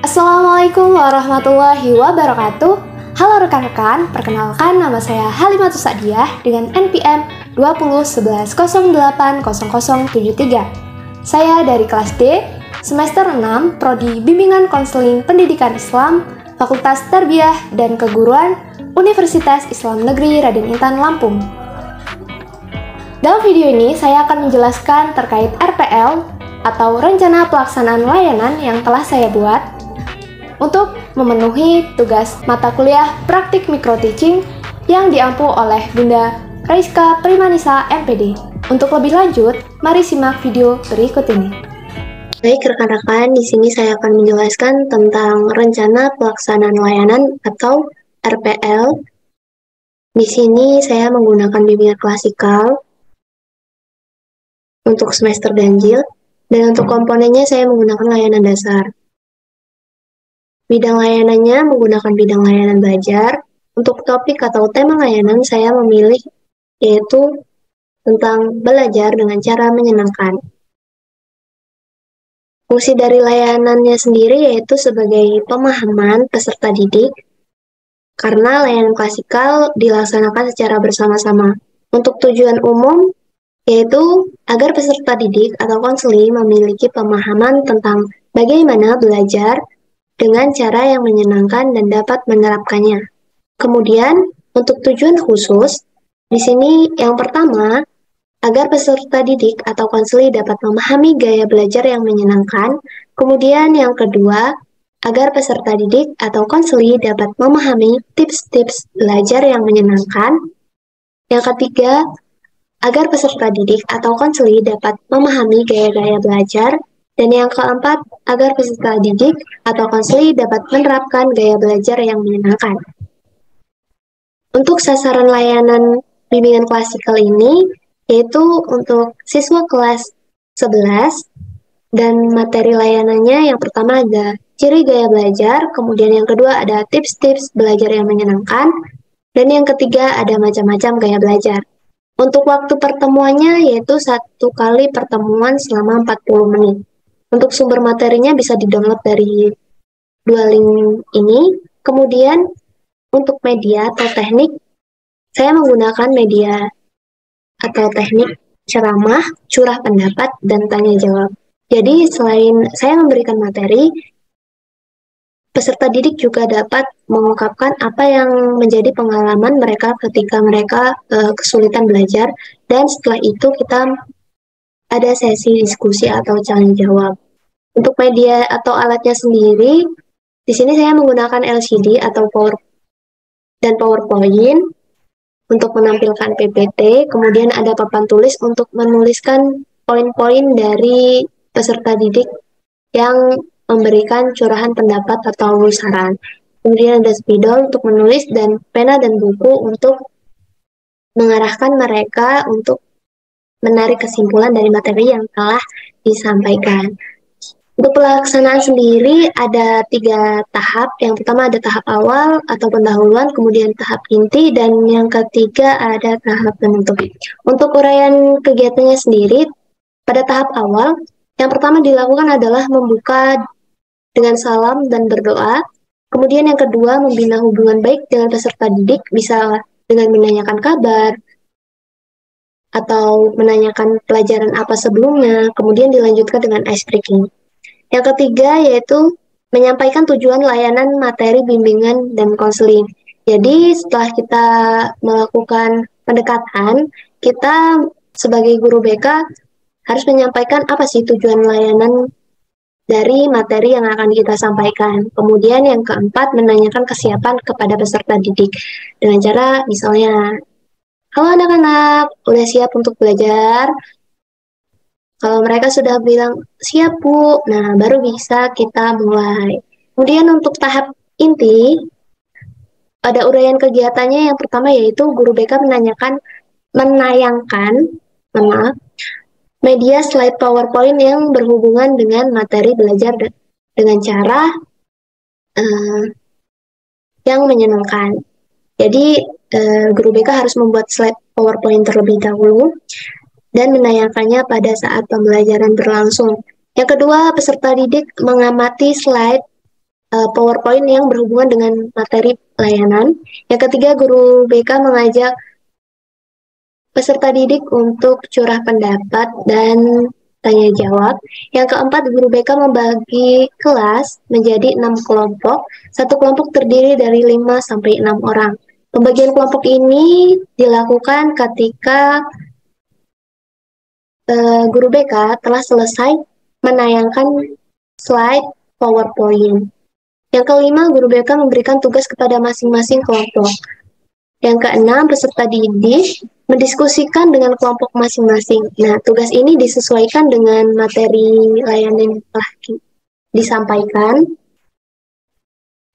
Assalamualaikum warahmatullahi wabarakatuh. Halo rekan-rekan, perkenalkan nama saya Halimatus Sa'diyah dengan NPM 2011080073. Saya dari kelas D, semester 6, Prodi Bimbingan Konseling Pendidikan Islam, Fakultas Tarbiyah dan Keguruan, Universitas Islam Negeri Raden Intan Lampung. Dalam video ini, saya akan menjelaskan terkait RPL atau Rencana Pelaksanaan Layanan yang telah saya buat untuk memenuhi tugas mata kuliah praktik micro teaching yang diampu oleh Bunda Raiska Primanisa MPD. Untuk lebih lanjut, mari simak video berikut ini. Baik rekan-rekan, di sini saya akan menjelaskan tentang Rencana Pelaksanaan Layanan atau RPL. Di sini saya menggunakan bimbingan klasikal untuk semester ganjil, dan untuk komponennya saya menggunakan layanan dasar. Bidang layanannya menggunakan bidang layanan belajar. Untuk topik atau tema layanan saya memilih yaitu tentang belajar dengan cara menyenangkan. Fungsi dari layanannya sendiri yaitu sebagai pemahaman peserta didik, karena layanan klasikal dilaksanakan secara bersama-sama. Untuk tujuan umum yaitu agar peserta didik atau konseli memiliki pemahaman tentang bagaimana belajar dengan cara yang menyenangkan dan dapat menerapkannya. Kemudian, untuk tujuan khusus, di sini yang pertama, agar peserta didik atau konseli dapat memahami gaya belajar yang menyenangkan. Kemudian yang kedua, agar peserta didik atau konseli dapat memahami tips-tips belajar yang menyenangkan. Yang ketiga, agar peserta didik atau konseli dapat memahami gaya-gaya belajar. Dan yang keempat, agar peserta didik atau konseli dapat menerapkan gaya belajar yang menyenangkan. Untuk sasaran layanan bimbingan klasikal ini, yaitu untuk siswa kelas 11, dan materi layanannya yang pertama ada ciri gaya belajar, kemudian yang kedua ada tips-tips belajar yang menyenangkan, dan yang ketiga ada macam-macam gaya belajar. Untuk waktu pertemuannya yaitu 1 kali pertemuan selama 40 menit. Untuk sumber materinya bisa di-download dari 2 link ini. Kemudian untuk media atau teknik, saya menggunakan media atau teknik ceramah, curah pendapat, dan tanya jawab. Jadi selain saya memberikan materi, peserta didik juga dapat mengungkapkan apa yang menjadi pengalaman mereka ketika mereka kesulitan belajar, dan setelah itu kita ada sesi diskusi atau tanya jawab. Untuk media atau alatnya sendiri, di sini saya menggunakan LCD atau PowerPoint untuk menampilkan PPT, kemudian ada papan tulis untuk menuliskan poin-poin dari peserta didik yang memberikan curahan pendapat atau saran. Kemudian ada spidol untuk menulis dan pena dan buku untuk mengarahkan mereka untuk menarik kesimpulan dari materi yang telah disampaikan. Untuk pelaksanaan sendiri ada 3 tahap. Yang pertama ada tahap awal atau pendahuluan, kemudian tahap inti, dan yang ketiga ada tahap penutup. Untuk uraian kegiatannya sendiri, pada tahap awal, yang pertama dilakukan adalah membuka dengan salam dan berdoa. Kemudian yang kedua, membina hubungan baik dengan peserta didik, bisa dengan menanyakan kabar, atau menanyakan pelajaran apa sebelumnya, kemudian dilanjutkan dengan ice breaking. Yang ketiga yaitu menyampaikan tujuan layanan materi bimbingan dan konseling. Jadi setelah kita melakukan pendekatan, kita sebagai guru BK harus menyampaikan apa sih tujuan layanan dari materi yang akan kita sampaikan. Kemudian yang keempat, menanyakan kesiapan kepada peserta didik dengan cara misalnya, halo anak-anak, udah siap untuk belajar? Kalau mereka sudah bilang, siap Bu, nah baru bisa kita mulai. Kemudian untuk tahap inti, pada uraian kegiatannya yang pertama yaitu guru BK menayangkan media slide PowerPoint yang berhubungan dengan materi belajar dengan cara yang menyenangkan. Jadi guru BK harus membuat slide PowerPoint terlebih dahulu dan menayangkannya pada saat pembelajaran berlangsung. Yang kedua, peserta didik mengamati slide PowerPoint yang berhubungan dengan materi layanan. Yang ketiga, guru BK mengajak peserta didik untuk curah pendapat dan tanya jawab. Yang keempat, guru BK membagi kelas menjadi 6 kelompok. Satu kelompok terdiri dari 5 sampai 6 orang. Pembagian kelompok ini dilakukan ketika guru BK telah selesai menayangkan slide PowerPoint. Yang kelima, guru BK memberikan tugas kepada masing-masing kelompok. Yang keenam, peserta didik mendiskusikan dengan kelompok masing-masing. Nah, tugas ini disesuaikan dengan materi layanan yang telah disampaikan.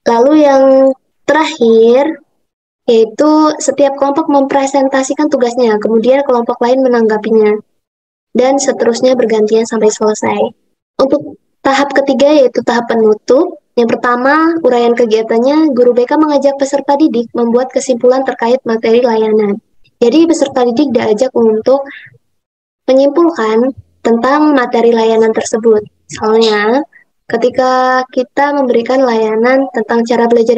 Lalu yang terakhir, yaitu setiap kelompok mempresentasikan tugasnya, kemudian kelompok lain menanggapinya, dan seterusnya bergantian sampai selesai. Untuk tahap ketiga, yaitu tahap penutup. Yang pertama, uraian kegiatannya, guru BK mengajak peserta didik membuat kesimpulan terkait materi layanan. Jadi peserta didik diajak untuk menyimpulkan tentang materi layanan tersebut. Misalnya, ketika kita memberikan layanan tentang cara belajar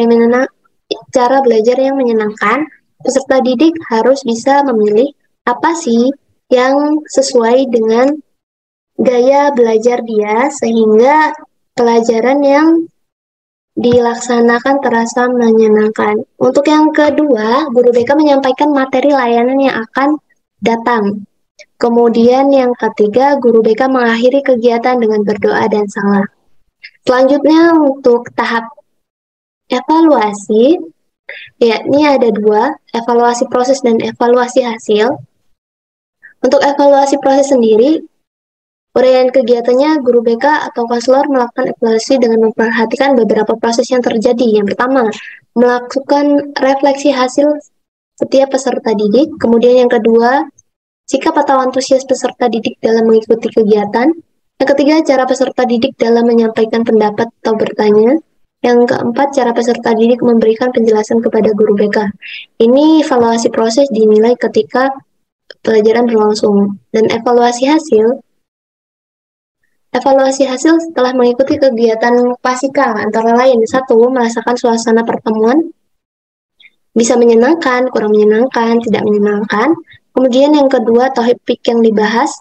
yang menyenangkan, peserta didik harus bisa memilih apa sih yang sesuai dengan gaya belajar dia, sehingga pelajaran yang dilaksanakan terasa menyenangkan. Untuk yang kedua, guru BK menyampaikan materi layanan yang akan datang. Kemudian yang ketiga, guru BK mengakhiri kegiatan dengan berdoa dan salam. Selanjutnya untuk tahap evaluasi, yakni ada dua, evaluasi proses dan evaluasi hasil. Untuk evaluasi proses sendiri, uraian kegiatannya, guru BK atau konselor melakukan evaluasi dengan memperhatikan beberapa proses yang terjadi. Yang pertama, melakukan refleksi hasil setiap peserta didik. Kemudian yang kedua, sikap atau antusias peserta didik dalam mengikuti kegiatan. Yang ketiga, cara peserta didik dalam menyampaikan pendapat atau bertanya. Yang keempat, cara peserta didik memberikan penjelasan kepada guru BK. Ini evaluasi proses dinilai ketika pelajaran berlangsung. Dan evaluasi hasil setelah mengikuti kegiatan klasikal antara lain, satu, merasakan suasana pertemuan, bisa menyenangkan, kurang menyenangkan, tidak menyenangkan. Kemudian yang kedua, topik yang dibahas,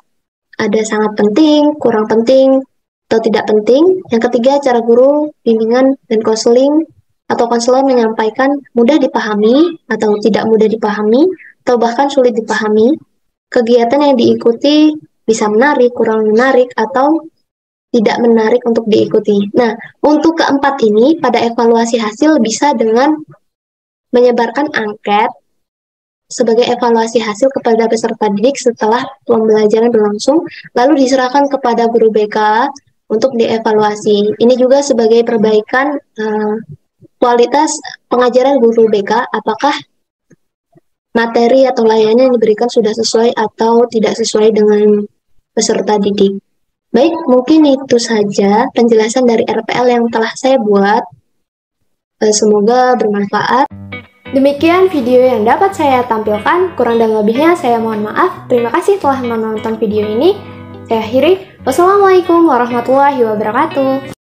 ada sangat penting, kurang penting, atau tidak penting. Yang ketiga, cara guru, bimbingan, dan konseling atau konselor menyampaikan mudah dipahami atau tidak mudah dipahami, atau bahkan sulit dipahami. Kegiatan yang diikuti bisa menarik, kurang menarik, atau tidak menarik untuk diikuti. Nah, untuk keempat ini, pada evaluasi hasil bisa dengan menyebarkan angket sebagai evaluasi hasil kepada peserta didik setelah pembelajaran berlangsung, lalu diserahkan kepada guru BK untuk dievaluasi. Ini juga sebagai perbaikan kualitas pengajaran guru BK, apakah materi atau layanan yang diberikan sudah sesuai atau tidak sesuai dengan peserta didik. Baik, mungkin itu saja penjelasan dari RPL yang telah saya buat. Semoga bermanfaat. Demikian video yang dapat saya tampilkan, kurang dan lebihnya saya mohon maaf. Terima kasih telah menonton video ini. Saya akhiri. Wassalamualaikum warahmatullahi wabarakatuh.